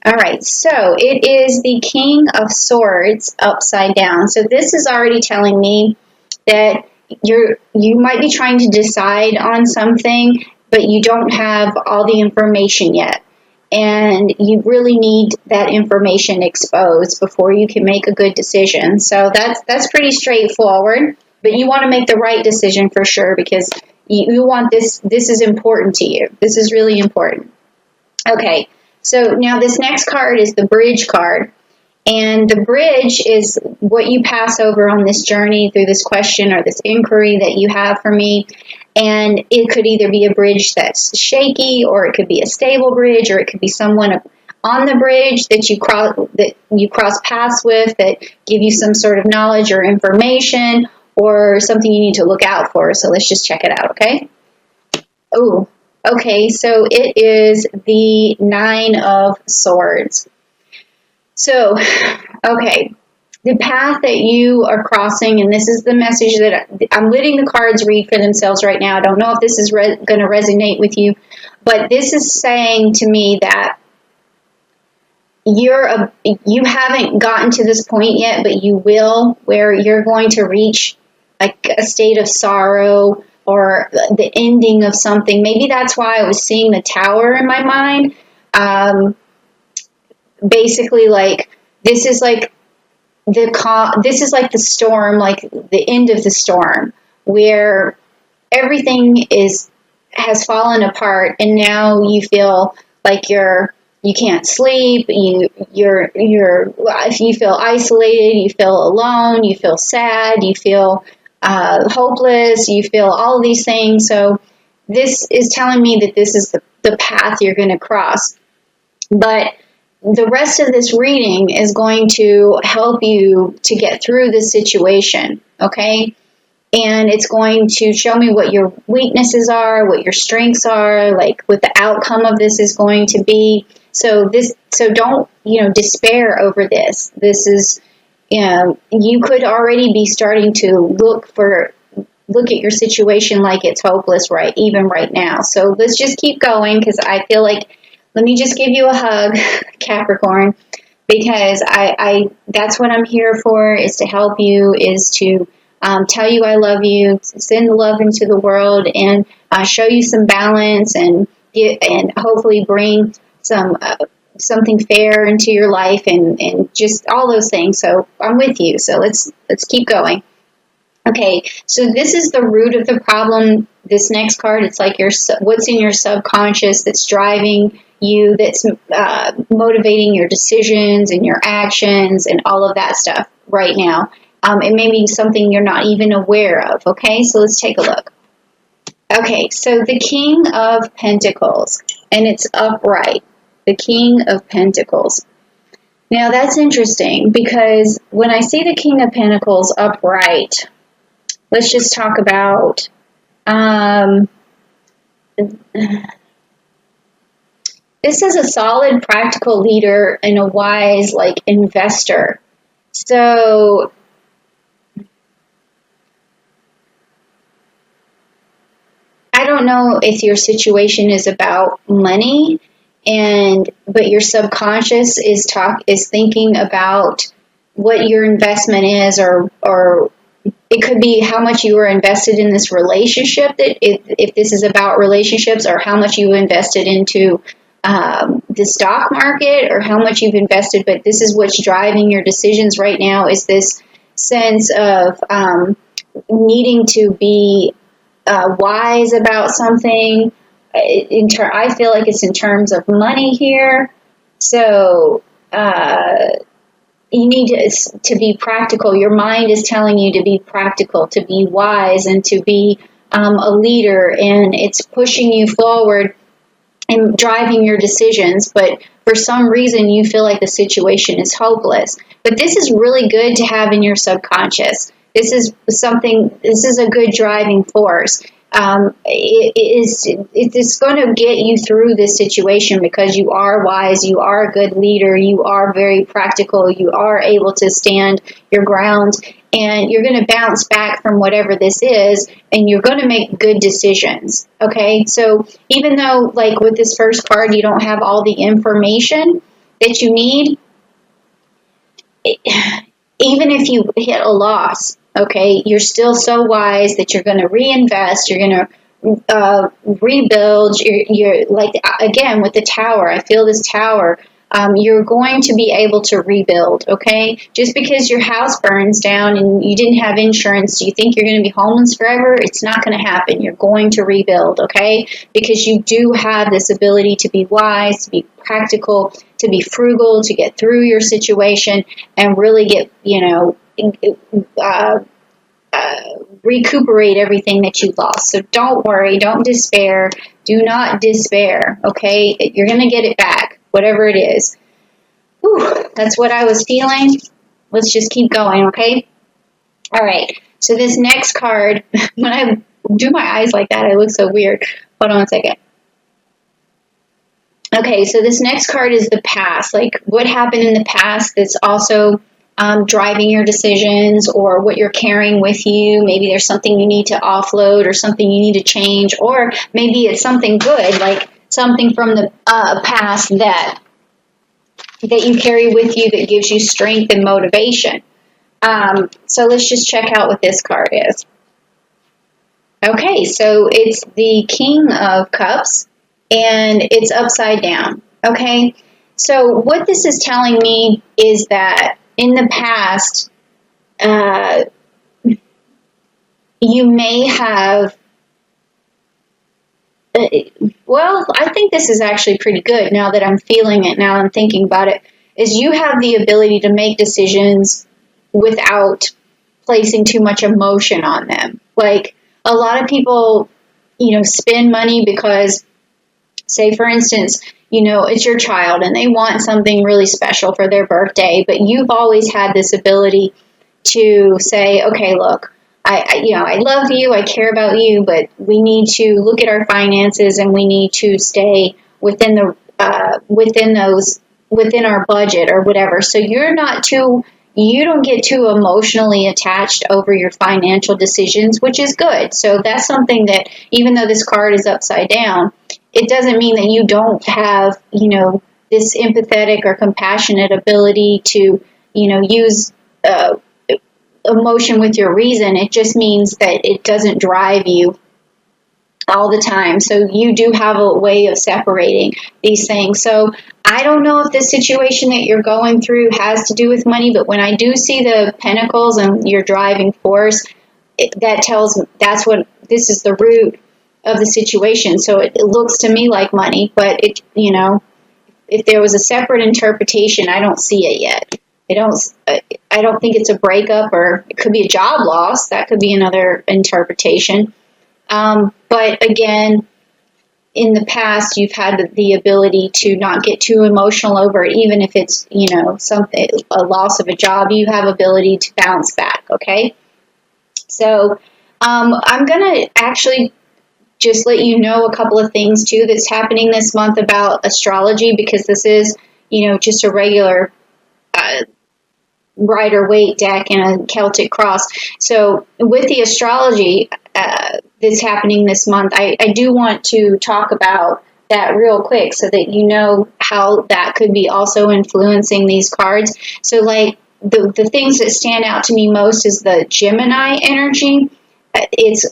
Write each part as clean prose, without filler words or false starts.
All right, so it is the King of Swords upside down. So this is already telling me that you might be trying to decide on something, but you don't have all the information yet. And you really need that information exposed before you can make a good decision. So that's pretty straightforward, but you want to make the right decision for sure, because you want this is important to you. This is really important. Okay, so now this next card is the bridge card. And the bridge is what you pass over on this journey through this question or this inquiry that you have for me. And it could either be a bridge that's shaky, or it could be a stable bridge, or it could be someone on the bridge that you cross paths with that give you some sort of knowledge or information, or something you need to look out for. So let's just check it out, okay? Oh, okay, so it is the Nine of Swords. So, okay, the path that you are crossing, and this is the message that I'm letting the cards read for themselves right now. I don't know if this is going to resonate with you, but this is saying to me that you haven't gotten to this point yet, but you will, where you're going to reach like a state of sorrow or the ending of something. Maybe that's why I was seeing the Tower in my mind. Basically, like this is like the storm, like the end of the storm, where everything has fallen apart, and now you feel like you can't sleep. You feel isolated. You feel alone. You feel sad. You feel hopeless. You feel all of these things. So this is telling me that this is the path you're going to cross, but the rest of this reading is going to help you to get through this situation, okay? And it's going to show me what your weaknesses are, what your strengths are, like what the outcome of this is going to be. So don't, despair over this. This is, you could already be starting to look at your situation like it's hopeless even right now. So let's just keep going, because I feel like, let me just give you a hug, Capricorn, because that's what I'm here for, is to help you, is to tell you I love you, send love into the world, and show you some balance, and hopefully bring something fair into your life, and just all those things. So I'm with you. So let's keep going. Okay, so this is the root of the problem. This next card, it's like what's in your subconscious that's driving you, that's motivating your decisions and your actions and all of that stuff right now. It may be something you're not even aware of, okay? So let's take a look. Okay, so the King of Pentacles, and it's upright. The King of Pentacles. Now that's interesting, because when I see the King of Pentacles upright, let's just talk about this is a solid, practical leader and a wise, investor. So I don't know if your situation is about money, but your subconscious is thinking about what your investment is, or it could be how much you were invested in this relationship, that if this is about relationships, or how much you invested into the stock market, or how much you've invested. But this is what's driving your decisions right now, is this sense of needing to be wise about something. I feel like it's in terms of money here. So you need to be practical. Your mind is telling you to be practical, to be wise, and to be a leader, and it's pushing you forward and driving your decisions. But for some reason, you feel like the situation is hopeless. But this is really good to have in your subconscious. This is a good driving force. It is going to get you through this situation, because you are wise, you are a good leader, you are very practical, you are able to stand your ground, and you're going to bounce back from whatever this is, and you're going to make good decisions. Okay, so even though, like with this first card, you don't have all the information, that you need, even if you hit a loss, okay, you're still so wise that you're going to reinvest, you're going to rebuild. You're like, again, with the tower, I feel this tower. You're going to be able to rebuild, okay? Just because your house burns down and you didn't have insurance, do you think you're going to be homeless forever? It's not going to happen. You're going to rebuild, okay? Because you do have this ability to be wise, to be practical, to be frugal, to get through your situation and really get, recuperate everything that you lost. So don't worry, don't despair, do not despair, okay? You're going to get it back, whatever it is. Whew, that's what I was feeling. Let's just keep going, okay? All right, so this next card, when I do my eyes like that, I look so weird. Hold on a second. Okay, so this next card is the past, like what happened in the past that's also driving your decisions, or what you're carrying with you. Maybe there's something you need to offload or something you need to change, or maybe it's something good, like something from the past that you carry with you that gives you strength and motivation. So let's just check out what this card is. Okay, so it's the King of Cups, and it's upside down. Okay, so what this is telling me is that in the past, you may have, well, I think this is actually pretty good now that I'm feeling it, now I'm thinking about it, is you have the ability to make decisions without placing too much emotion on them. Like, a lot of people, spend money because, say, for instance, it's your child and they want something really special for their birthday, but you've always had this ability to say, okay, look, I love you, I care about you, but we need to look at our finances and we need to stay within our budget or whatever. So you don't get too emotionally attached over your financial decisions, which is good. So that's something that, even though this card is upside down, it doesn't mean that you don't have, this empathetic or compassionate ability to, use emotion with your reason. It just means that it doesn't drive you all the time. So you do have a way of separating these things. So I don't know if the situation that you're going through has to do with money, but when I do see the pentacles and your driving force, that's what this is, the root of the situation. So it looks to me like money, but if there was a separate interpretation, I don't see it yet. I don't think it's a breakup, or it could be a job loss. That could be another interpretation. But again, in the past, you've had the ability to not get too emotional over it, even if it's, a loss of a job. You have ability to bounce back, okay? So I'm going to actually just let you know a couple of things, too, that's happening this month about astrology, because this is, just a regular Rider-Waite deck and a Celtic cross. So with the astrology that's happening this month, I do want to talk about that real quick so that you know how that could be also influencing these cards. So like the things that stand out to me most is the Gemini energy.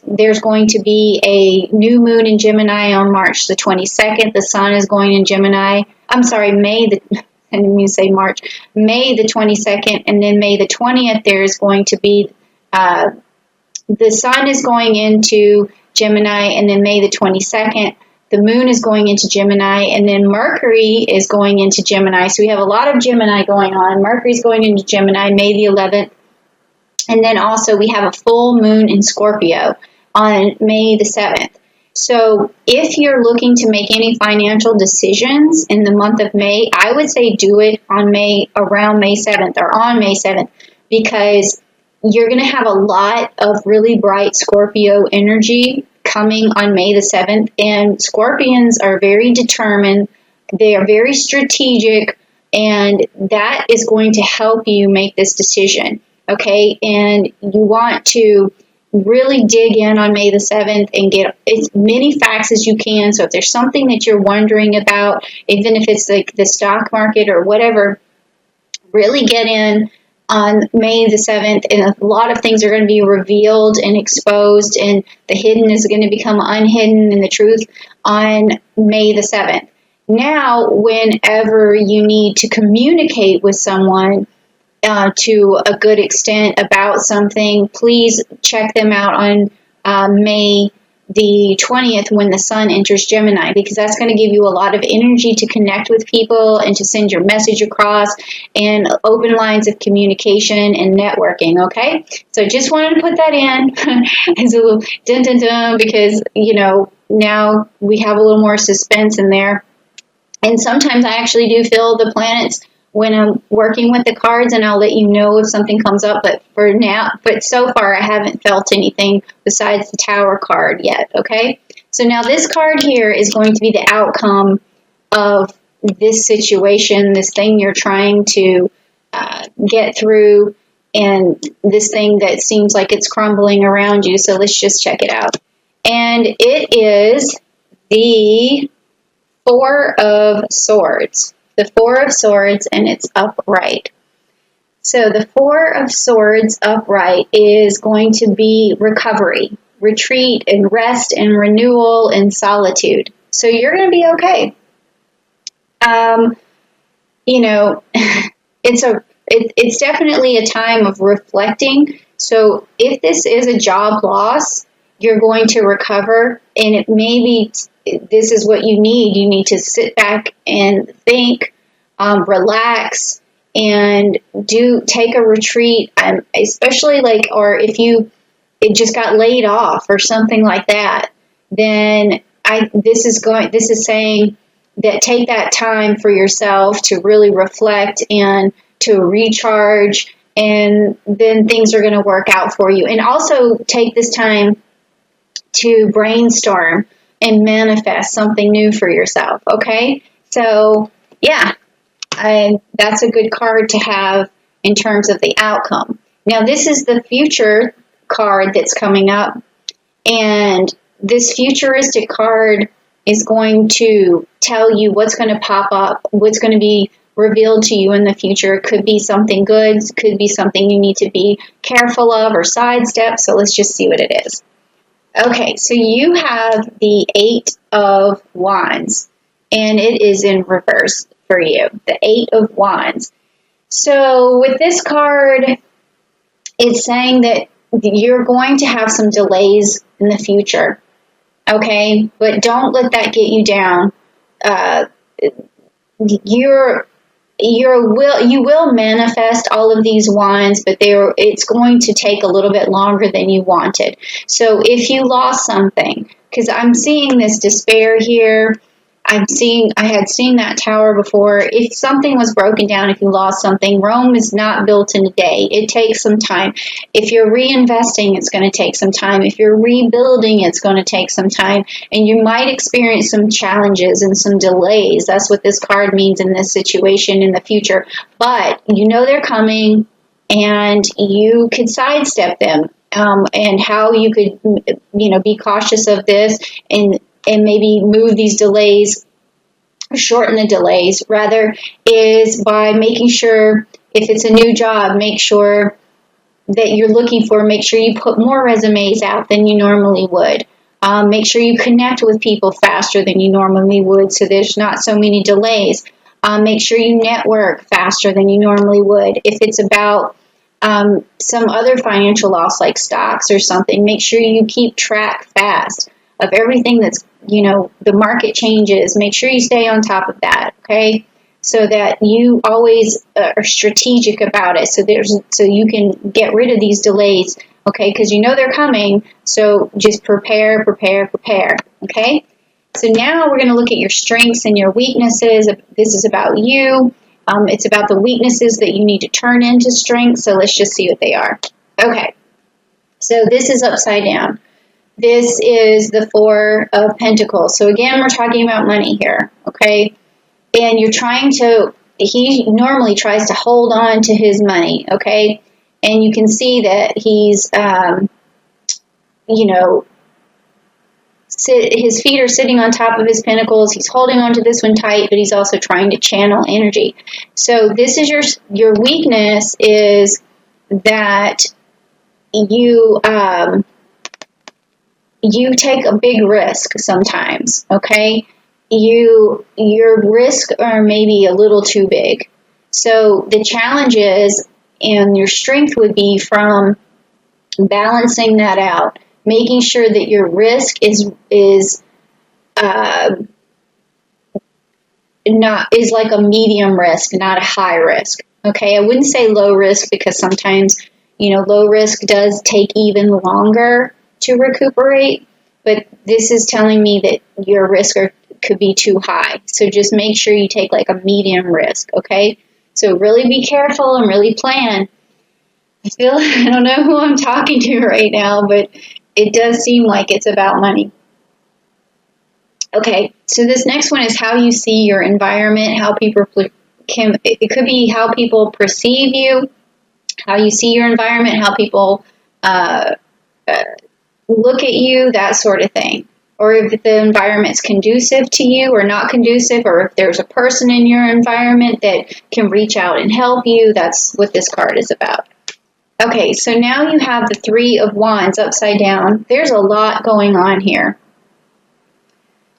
There's going to be a new moon in Gemini on March the 22nd. The sun is going in Gemini. I'm sorry, May the 22nd, and then May the 20th, there's going to be, the sun is going into Gemini, and then May the 22nd, the moon is going into Gemini, and then Mercury is going into Gemini. So we have a lot of Gemini going on. Mercury's going into Gemini May the 11th. And then also we have a full moon in Scorpio on May the 7th. So if you're looking to make any financial decisions in the month of May, I would say do it on around May 7th or on May 7th, because you're going to have a lot of really bright Scorpio energy coming on May the 7th. And Scorpions are very determined. They are very strategic, and that is going to help you make this decision. Okay, and you want to really dig in on May the 7th and get as many facts as you can. So if there's something that you're wondering about, even if it's like the stock market or whatever, really get in on May the 7th, and a lot of things are going to be revealed and exposed, and the hidden is going to become unhidden, and the truth on May the 7th. Now, whenever you need to communicate with someone to a good extent about something, please check them out on May the 20th when the sun enters Gemini, because that's going to give you a lot of energy to connect with people and to send your message across, and open lines of communication and networking. Okay, so just wanted to put that in as a little dun dun dun, because now we have a little more suspense in there. And sometimes I actually do feel the planets when I'm working with the cards, and I'll let you know if something comes up. But so far I haven't felt anything besides the Tower card yet. Okay, so now this card here is going to be the outcome of this situation, this thing you're trying to get through, and this thing that seems like it's crumbling around you. So let's just check it out. And it is the Four of Swords. The Four of Swords, and it's upright. So the Four of Swords upright is going to be recovery, retreat, and rest, and renewal, and solitude. So you're going to be okay. It's definitely a time of reflecting. So if this is a job loss, you're going to recover, and it may be this is what you need. You need to sit back and think, relax, and take a retreat. Especially or if it just got laid off or something like that, then this is saying that take that time for yourself to really reflect and to recharge, and then things are going to work out for you. And also take this time to brainstorm and manifest something new for yourself. Okay, so yeah, that's a good card to have in terms of the outcome. Now this is the future card that's coming up, and this futuristic card is going to tell you what's going to pop up, what's going to be revealed to you in the future. It could be something good, it could be something you need to be careful of or sidestep. So let's just see what it is. Okay, so you have the Eight of Wands, and it is in reverse for you, the Eight of Wands. So with this card, it's saying that you're going to have some delays in the future, okay? But don't let that get you down. You will manifest all of these wands, but it's going to take a little bit longer than you wanted. So if you lost something, because I'm seeing this despair here, I had seen that Tower before. If something was broken down, if you lost something, Rome is not built in a day. It takes some time. If you're reinvesting, it's going to take some time. If you're rebuilding, it's going to take some time. And you might experience some challenges and some delays. That's what this card means in this situation in the future. But you know they're coming, and you could sidestep them. And how you could, be cautious of this and maybe move these delays, shorten the delays rather, is by making sure, if it's a new job, make sure that you're looking for, make sure you put more resumes out than you normally would. Make sure you connect with people faster than you normally would, so there's not so many delays. Make sure you network faster than you normally would. If it's about some other financial loss like stocks or something, make sure you keep track fast of everything that's, the market changes. Make sure you stay on top of that, okay? So that you always are strategic about it. So you can get rid of these delays, okay? Because they're coming. So just prepare, okay? So now we're going to look at your strengths and your weaknesses. This is about you. It's about the weaknesses that you need to turn into strengths. So let's just see what they are. Okay. So this is upside down. This is the Four of Pentacles. So again, we're talking about money here, okay? And he normally tries to hold on to his money, okay? And you can see that he's you know, his feet are sitting on top of his pentacles. He's holding onto this one tight, but he's also trying to channel energy. So this is your weakness, is that you you take a big risk sometimes. Okay, your risks are maybe a little too big. So the challenge is, and your strength would be from balancing that out, making sure that your risk is like a medium risk, not a high risk. Okay, I wouldn't say low risk, because sometimes, you know, low risk does take even longer to recuperate, but this is telling me that your risk could be too high. So just make sure you take like a medium risk. Okay, so really be careful and really plan. I don't know who I'm talking to right now, but it does seem like it's about money. Okay, so this next one is how you see your environment, how people it could be how people perceive you, how you see your environment, how people look at you, that sort of thing. Or if the environment's conducive to you or not conducive, or if there's a person in your environment that can reach out and help you. That's what this card is about. Okay, so now you have the Three of Wands upside down. There's a lot going on here,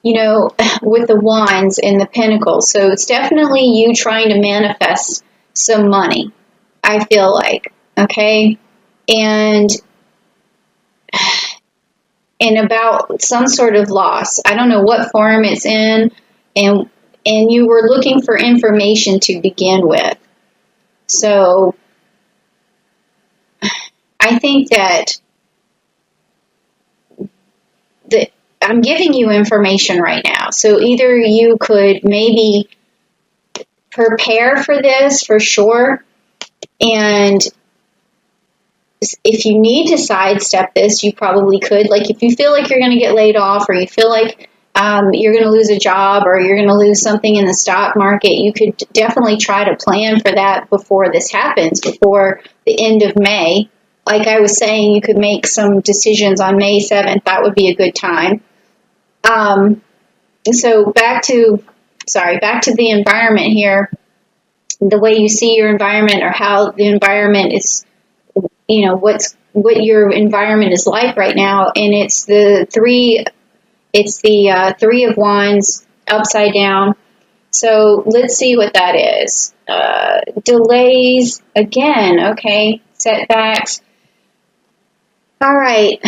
you know, with the Wands and the Pentacles. So it's definitely you trying to manifest some money, I feel like, okay? And about some sort of loss. I don't know what form it's in, and you were looking for information to begin with. So I think that I'm giving you information right now. So either you could maybe prepare for this for sure, and if you need to sidestep this, you probably could. Like if you feel like you're going to get laid off, or you feel like you're going to lose a job, or you're going to lose something in the stock market, you could definitely try to plan for that before this happens, before the end of May. Like I was saying, you could make some decisions on May 7th. That would be a good time. So back to the environment here, the way you see your environment, or how the environment is, you know, what your environment is like right now. And it's the Three of Wands upside down. So let's see what that is. Delays again. Okay. Setbacks. All right.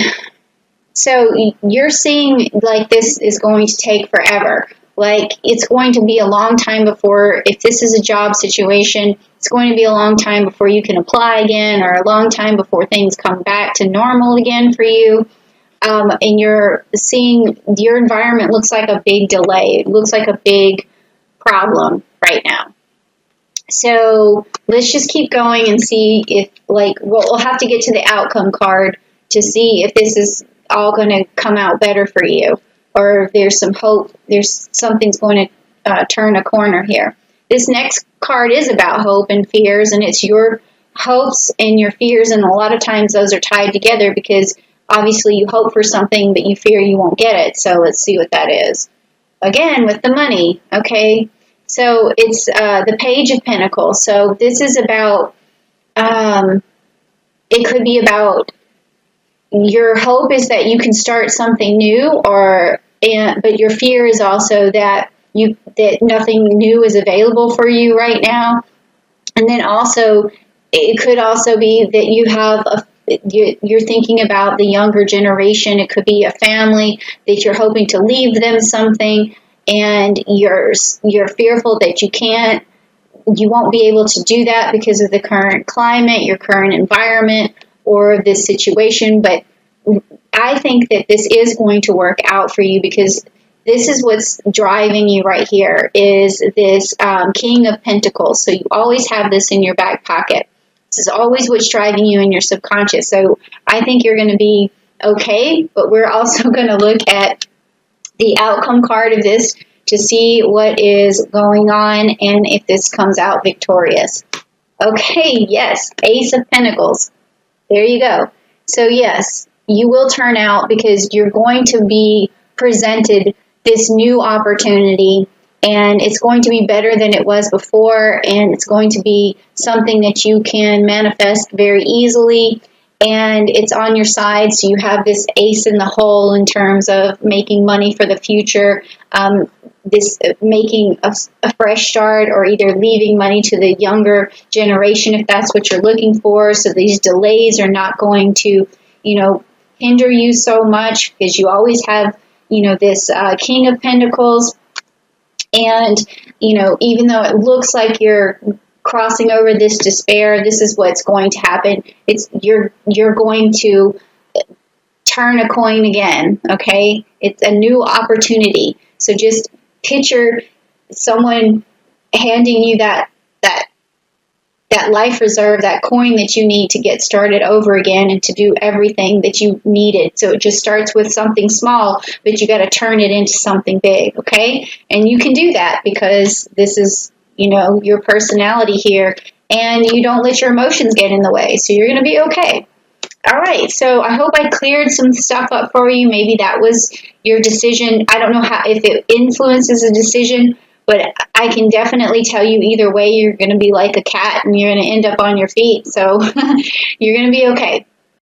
So you're seeing like this is going to take forever. Like it's going to be a long time before, if this is a job situation, it's going to be a long time before you can apply again, or a long time before things come back to normal again for you. And you're seeing your environment looks like a big delay. It looks like a big problem right now. So let's just keep going and see if, like, we'll have to get to the outcome card to see if this is all going to come out better for you, or if there's some hope, something's going to turn a corner here. This next card is about hope and fears, and it's your hopes and your fears, and a lot of times those are tied together, because obviously you hope for something, but you fear you won't get it. So let's see what that is. Again, with the money, okay? So it's the Page of Pentacles. So this is about, it could be about, your hope is that you can start something new, but your fear is also that nothing new is available for you right now. And then also, it could also be that you have you're thinking about the younger generation. It could be a family that you're hoping to leave them something, and you're fearful that you won't be able to do that because of the current climate, your current environment, or this situation. But I think that this is going to work out for you, because this is what's driving you right here, is this King of Pentacles. So you always have this in your back pocket. This is always what's driving you in your subconscious. So I think you're going to be okay, but we're also going to look at the outcome card of this to see what is going on and if this comes out victorious. Okay, yes, Ace of Pentacles. There you go. So yes, you will turn out because you're going to be presented this new opportunity, and it's going to be better than it was before, and it's going to be something that you can manifest very easily, and it's on your side, so you have this ace in the hole in terms of making money for the future, this making a fresh start, or either leaving money to the younger generation if that's what you're looking for. So these delays are not going to, hinder you so much, because you always have, this King of Pentacles. And, even though it looks like you're crossing over this despair, this is what's going to happen. You're going to turn a coin again, okay? It's a new opportunity. So just picture someone handing you that life reserve, that coin that you need to get started over again and to do everything that you needed. So it just starts with something small, but you got to turn it into something big, okay? And you can do that because this is, your personality here, and you don't let your emotions get in the way. So you're going to be okay. All right, so I hope I cleared some stuff up for you. Maybe that was your decision. I don't know if it influences a decision, but I can definitely tell you either way, you're going to be like a cat and you're going to end up on your feet. So you're going to be okay.